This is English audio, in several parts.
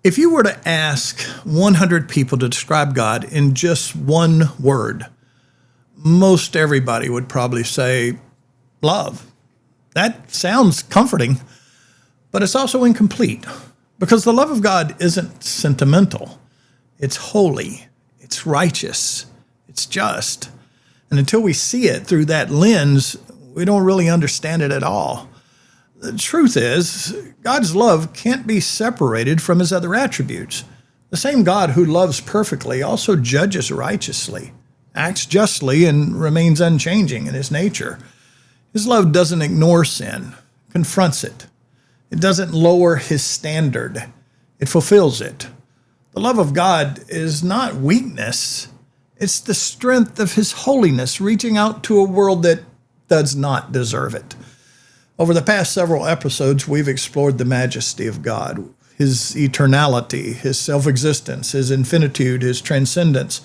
If you were to ask 100 people to describe God in just one word, most everybody would probably say love. That sounds comforting, but it's also incomplete because the love of God isn't sentimental. It's holy, it's righteous, it's just. And until we see it through that lens, we don't really understand it at all. The truth is, God's love can't be separated from his other attributes. The same God who loves perfectly also judges righteously, acts justly, and remains unchanging in his nature. His love doesn't ignore sin, confronts it. It doesn't lower his standard. It fulfills it. The love of God is not weakness. It's the strength of his holiness reaching out to a world that does not deserve it. Over the past several episodes, we've explored the majesty of God, his eternality, his self-existence, his infinitude, his transcendence,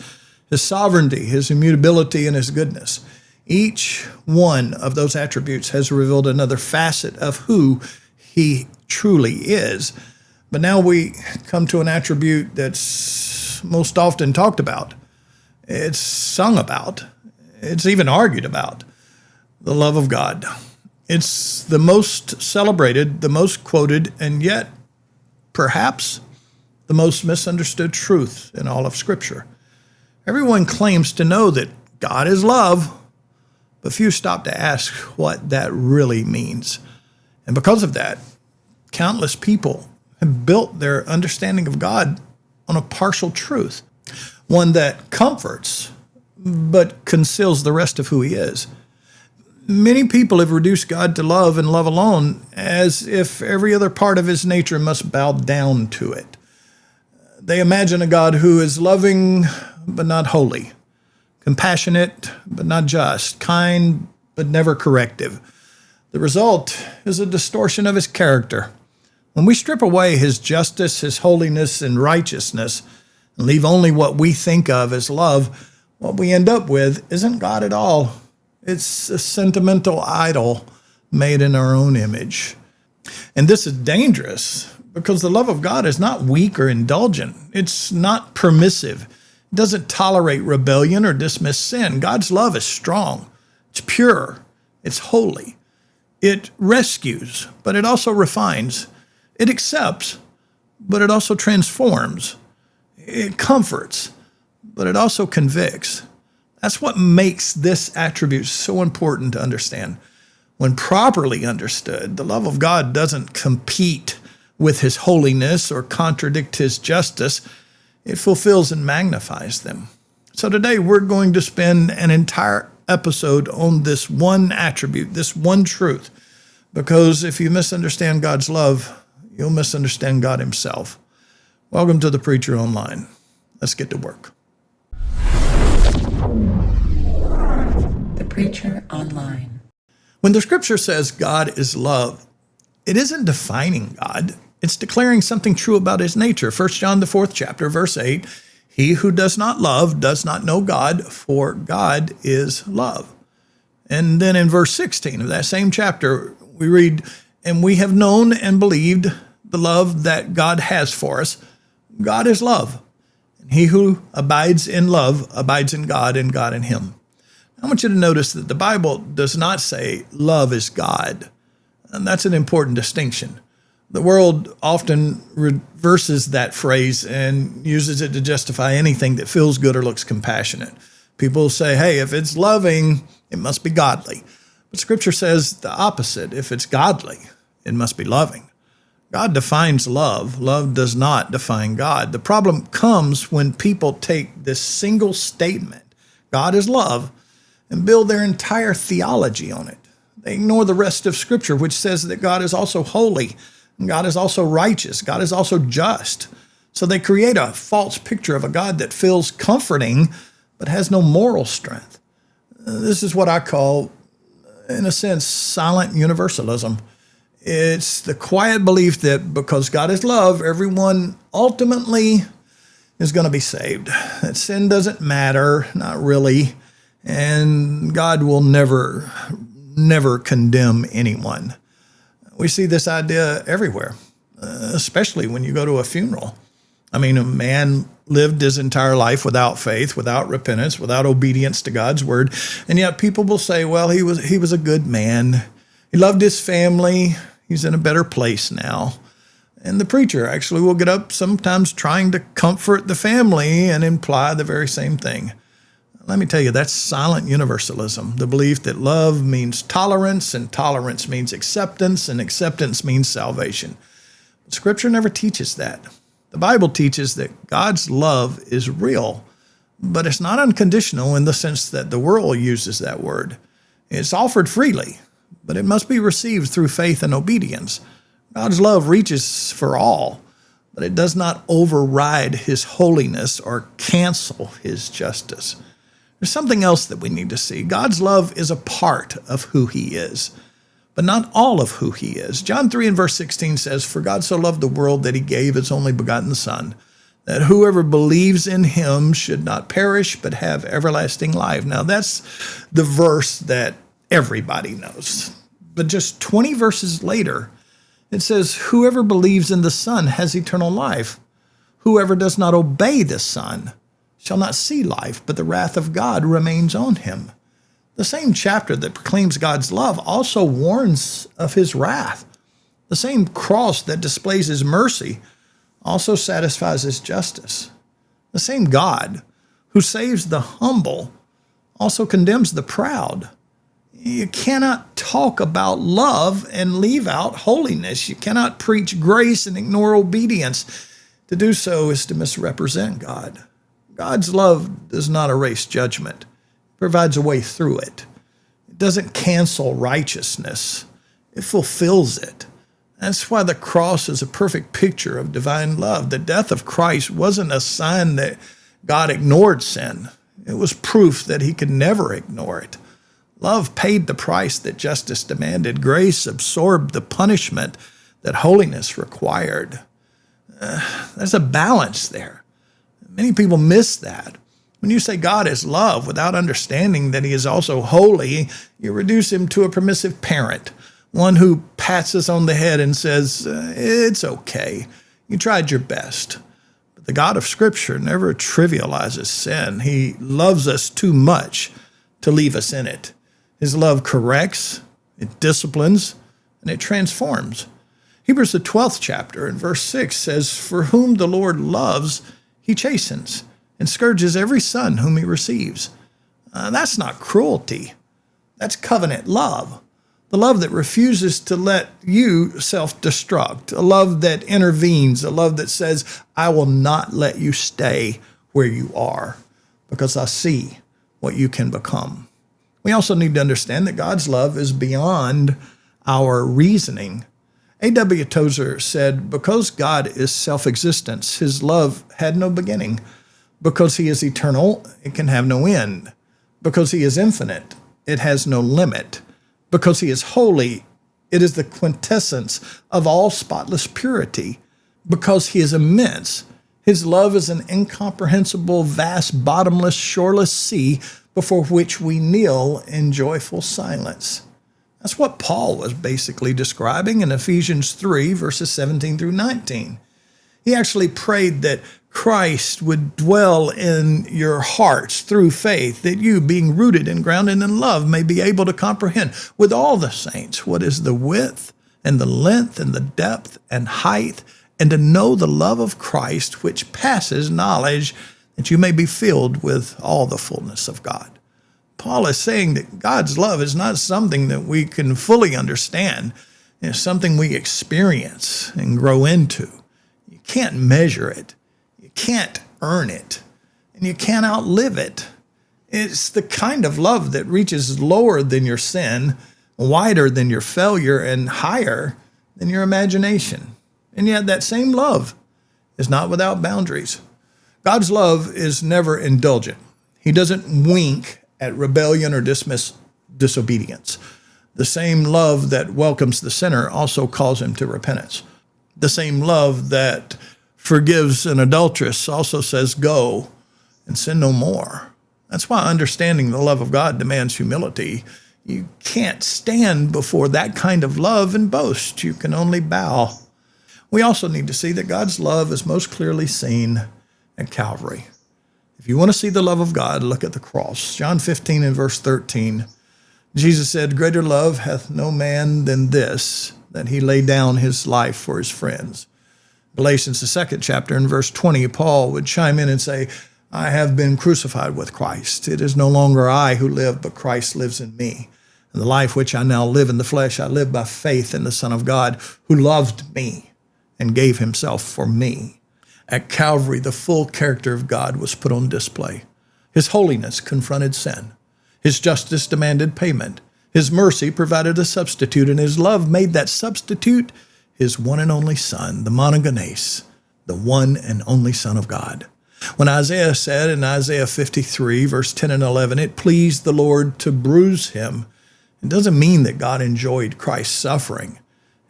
his sovereignty, his immutability, and his goodness. Each one of those attributes has revealed another facet of who he truly is. But now we come to an attribute that's most often talked about. It's sung about. It's even argued about. The love of God. It's the most celebrated, the most quoted, and yet perhaps the most misunderstood truth in all of Scripture. Everyone claims to know that God is love, but few stop to ask what that really means. And because of that, countless people have built their understanding of God on a partial truth, one that comforts but conceals the rest of who he is. Many people have reduced God to love and love alone, as if every other part of his nature must bow down to it. They imagine a God who is loving but not holy, compassionate but not just, kind but never corrective. The result is a distortion of his character. When we strip away his justice, his holiness, and righteousness, and leave only what we think of as love, what we end up with isn't God at all. It's a sentimental idol made in our own image. And this is dangerous because the love of God is not weak or indulgent. It's not permissive. It doesn't tolerate rebellion or dismiss sin. God's love is strong. It's pure. It's holy. It rescues, but it also refines. It accepts, but it also transforms. It comforts, but it also convicts. That's what makes this attribute so important to understand. When properly understood, the love of God doesn't compete with his holiness or contradict his justice. It fulfills and magnifies them. So today we're going to spend an entire episode on this one attribute, this one truth, because if you misunderstand God's love, you'll misunderstand God himself. Welcome to The Preacher Online. Let's get to work. The Preacher Online. When the scripture says God is love, it isn't defining God. It's declaring something true about his nature. 1 John, the 4th chapter, verse 8, he who does not love does not know God, for God is love. And then in verse 16 of that same chapter, we read, and we have known and believed the love that God has for us. God is love. And he who abides in love abides in God and God in him. I want you to notice that the Bible does not say love is God. And that's an important distinction. The world often reverses that phrase and uses it to justify anything that feels good or looks compassionate. People say, hey, if it's loving, it must be godly. But Scripture says the opposite. If it's godly, it must be loving. God defines love. Love does not define God. The problem comes when people take this single statement, God is love, and build their entire theology on it. They ignore the rest of Scripture, which says that God is also holy, and God is also righteous, God is also just. So they create a false picture of a God that feels comforting, but has no moral strength. This is what I call, in a sense, silent universalism. It's the quiet belief that because God is love, everyone ultimately is going to be saved. That sin doesn't matter, not really. And God will never condemn anyone. We see this idea everywhere, especially when you go to a funeral. I mean, a man lived his entire life without faith, without repentance, without obedience to God's word. And yet people will say, well, he was a good man. He loved his family. He's in a better place now. And the preacher actually will get up sometimes trying to comfort the family and imply the very same thing. Let me tell you, that's silent universalism, the belief that love means tolerance, and tolerance means acceptance, and acceptance means salvation. But Scripture never teaches that. The Bible teaches that God's love is real, but it's not unconditional in the sense that the world uses that word. It's offered freely, but it must be received through faith and obedience. God's love reaches for all, but it does not override his holiness or cancel his justice. There's something else that we need to see. God's love is a part of who he is, but not all of who he is. John 3 and verse 16 says, "For God so loved the world that he gave his only begotten Son, that whoever believes in him should not perish, but have everlasting life." Now, that's the verse that everybody knows. But just 20 verses later, it says, "Whoever believes in the Son has eternal life. Whoever does not obey the Son shall not see life, but the wrath of God remains on him." The same chapter that proclaims God's love also warns of his wrath. The same cross that displays his mercy also satisfies his justice. The same God who saves the humble also condemns the proud. You cannot talk about love and leave out holiness. You cannot preach grace and ignore obedience. To do so is to misrepresent God. God's love does not erase judgment. It provides a way through it. It doesn't cancel righteousness. It fulfills it. That's why the cross is a perfect picture of divine love. The death of Christ wasn't a sign that God ignored sin. It was proof that he could never ignore it. Love paid the price that justice demanded. Grace absorbed the punishment that holiness required. There's a balance there. Many people miss that. When you say God is love without understanding that he is also holy, you reduce him to a permissive parent, one who pats us on the head and says, "It's okay. You tried your best." But the God of Scripture never trivializes sin. He loves us too much to leave us in it. His love corrects, it disciplines, and it transforms. Hebrews, the 12th chapter, in verse 6 says, "For whom the Lord loves, he chastens and scourges every son whom he receives." That's not cruelty. That's covenant love. The love that refuses to let you self-destruct. A love that intervenes. A love that says, "I will not let you stay where you are because I see what you can become." We also need to understand that God's love is beyond our reasoning. A.W. Tozer said, "Because God is self-existence, his love had no beginning. Because he is eternal, it can have no end. Because he is infinite, it has no limit. Because he is holy, it is the quintessence of all spotless purity. Because he is immense, his love is an incomprehensible, vast, bottomless, shoreless sea before which we kneel in joyful silence." That's what Paul was basically describing in Ephesians 3, verses 17 through 19. He actually prayed that Christ would dwell in your hearts through faith, that you, being rooted and grounded in love, may be able to comprehend with all the saints what is the width and the length and the depth and height, and to know the love of Christ, which passes knowledge, that you may be filled with all the fullness of God. Paul is saying that God's love is not something that we can fully understand. It's something we experience and grow into. You can't measure it. You can't earn it. And you can't outlive it. It's the kind of love that reaches lower than your sin, wider than your failure, and higher than your imagination. And yet that same love is not without boundaries. God's love is never indulgent. He doesn't wink at rebellion or dismiss disobedience. The same love that welcomes the sinner also calls him to repentance. The same love that forgives an adulteress also says, "Go and sin no more." That's why understanding the love of God demands humility. You can't stand before that kind of love and boast. You can only bow. We also need to see that God's love is most clearly seen at Calvary. If you want to see the love of God, look at the cross. John 15 and verse 13, Jesus said, "Greater love hath no man than this, that he lay down his life for his friends." Galatians, the 2nd chapter, in verse 20, Paul would chime in and say, "I have been crucified with Christ. It is no longer I who live, but Christ lives in me. And the life which I now live in the flesh, I live by faith in the Son of God, who loved me and gave himself for me." At Calvary, the full character of God was put on display. His holiness confronted sin. His justice demanded payment. His mercy provided a substitute, and his love made that substitute his one and only Son, the monogenes, the one and only Son of God. When Isaiah said in Isaiah 53, verse 10 and 11, "It pleased the Lord to bruise him," it doesn't mean that God enjoyed Christ's suffering.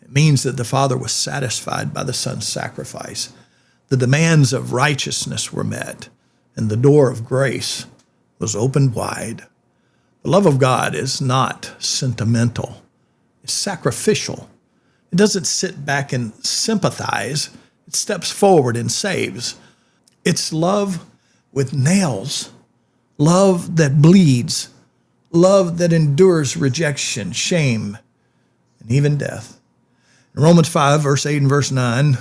It means that the Father was satisfied by the Son's sacrifice. The demands of righteousness were met, and the door of grace was opened wide. The love of God is not sentimental. It's sacrificial. It doesn't sit back and sympathize. It steps forward and saves. It's love with nails, love that bleeds, love that endures rejection, shame, and even death. In Romans 5, verse 8 and verse 9,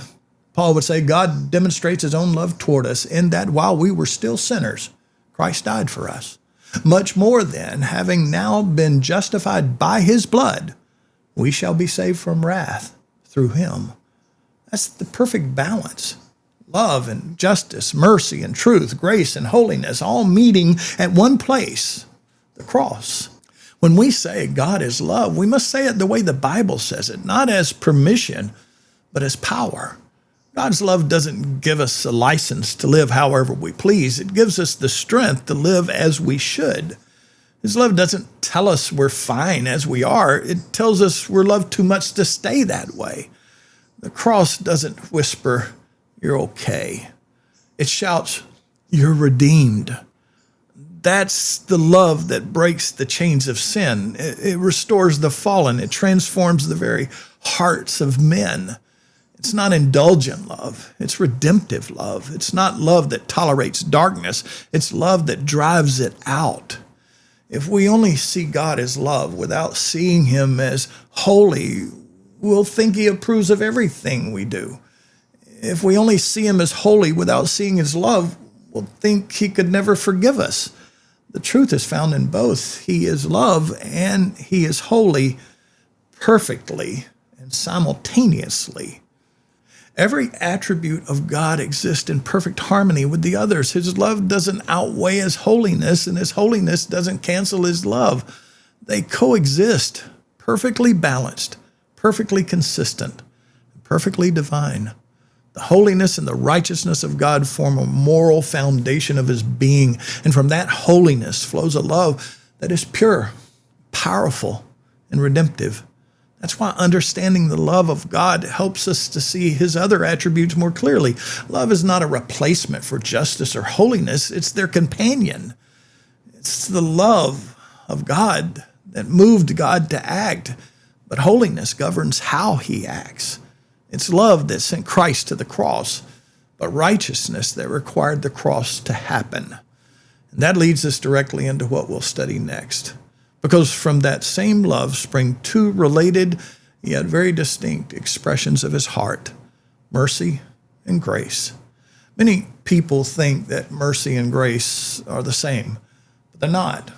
Paul would say, God demonstrates his own love toward us in that while we were still sinners, Christ died for us. Much more then, having now been justified by his blood, we shall be saved from wrath through him. That's the perfect balance. Love and justice, mercy and truth, grace and holiness, all meeting at one place, the cross. When we say God is love, we must say it the way the Bible says it, not as permission, but as power. God's love doesn't give us a license to live however we please. It gives us the strength to live as we should. His love doesn't tell us we're fine as we are. It tells us we're loved too much to stay that way. The cross doesn't whisper, you're okay. It shouts, you're redeemed. That's the love that breaks the chains of sin. It restores the fallen. It transforms the very hearts of men. It's not indulgent love. It's redemptive love. It's not love that tolerates darkness. It's love that drives it out. If we only see God as love without seeing him as holy, we'll think he approves of everything we do. If we only see him as holy without seeing his love, we'll think he could never forgive us. The truth is found in both. He is love and he is holy perfectly and simultaneously. Every attribute of God exists in perfect harmony with the others. His love doesn't outweigh his holiness, and his holiness doesn't cancel his love. They coexist, perfectly balanced, perfectly consistent, perfectly divine. The holiness and the righteousness of God form a moral foundation of his being, and from that holiness flows a love that is pure, powerful, and redemptive. That's why understanding the love of God helps us to see his other attributes more clearly. Love is not a replacement for justice or holiness. It's their companion. It's the love of God that moved God to act, but holiness governs how he acts. It's love that sent Christ to the cross, but righteousness that required the cross to happen. And that leads us directly into what we'll study next. Because from that same love spring two related yet very distinct expressions of his heart, mercy and grace. Many people think that mercy and grace are the same, but they're not.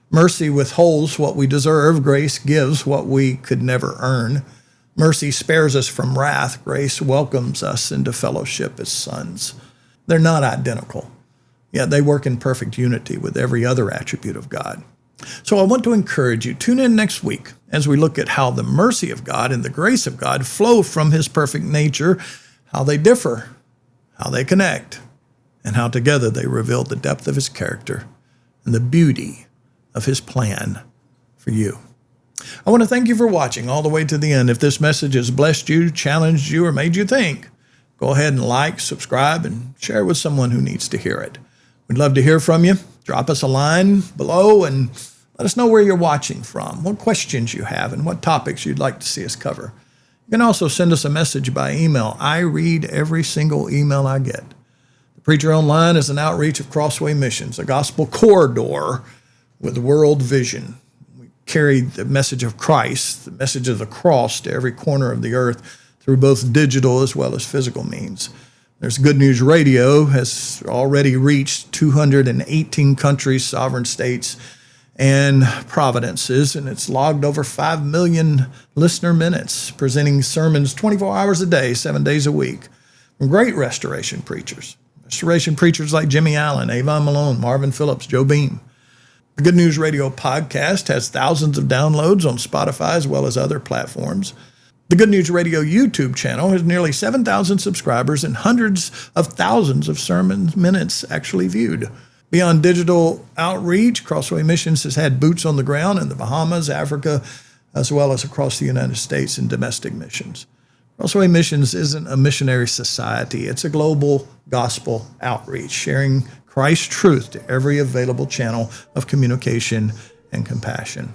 Mercy withholds what we deserve. Grace gives what we could never earn. Mercy spares us from wrath. Grace welcomes us into fellowship as sons. They're not identical, yet they work in perfect unity with every other attribute of God. So I want to encourage you, tune in next week as we look at how the mercy of God and the grace of God flow from his perfect nature, how they differ, how they connect, and how together they reveal the depth of his character and the beauty of his plan for you. I want to thank you for watching all the way to the end. If this message has blessed you, challenged you, or made you think, go ahead and like, subscribe, and share with someone who needs to hear it. We'd love to hear from you. Drop us a line below and let us know where you're watching from, what questions you have, and what topics you'd like to see us cover. You can also send us a message by email. I read every single email I get. The Preacher Online is an outreach of Crossway Missions, a gospel corridor with world vision. We carry the message of Christ, the message of the cross to every corner of the earth through both digital as well as physical means. There's Good News Radio, has already reached 218 countries, sovereign states, and providences, and it's logged over 5 million listener minutes, presenting sermons 24 hours a day, 7 days a week, from great restoration preachers. Restoration preachers like Jimmy Allen, Avon Malone, Marvin Phillips, Joe Beam. The Good News Radio podcast has thousands of downloads on Spotify as well as other platforms. The Good News Radio YouTube channel has nearly 7,000 subscribers and hundreds of thousands of sermon minutes actually viewed. Beyond digital outreach, Crossway Missions has had boots on the ground in the Bahamas, Africa, as well as across the United States in domestic missions. Crossway Missions isn't a missionary society. It's a global gospel outreach, sharing Christ's truth to every available channel of communication and compassion.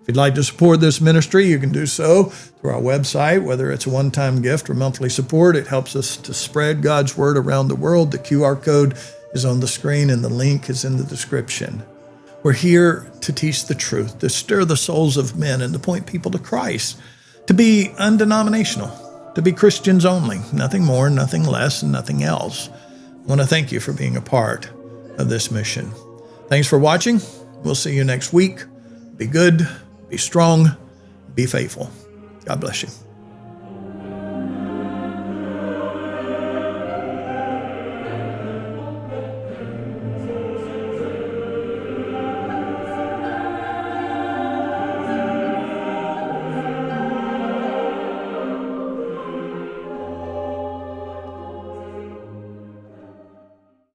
If you'd like to support this ministry, you can do so through our website, whether it's a one-time gift or monthly support. It helps us to spread God's word around the world. The QR code is on the screen and the link is in the description. We're here to teach the truth, to stir the souls of men and to point people to Christ, to be undenominational, to be Christians only, nothing more, nothing less, and nothing else. I want to thank you for being a part of this mission. Thanks for watching. We'll see you next week. Be good, be strong, be faithful. God bless you.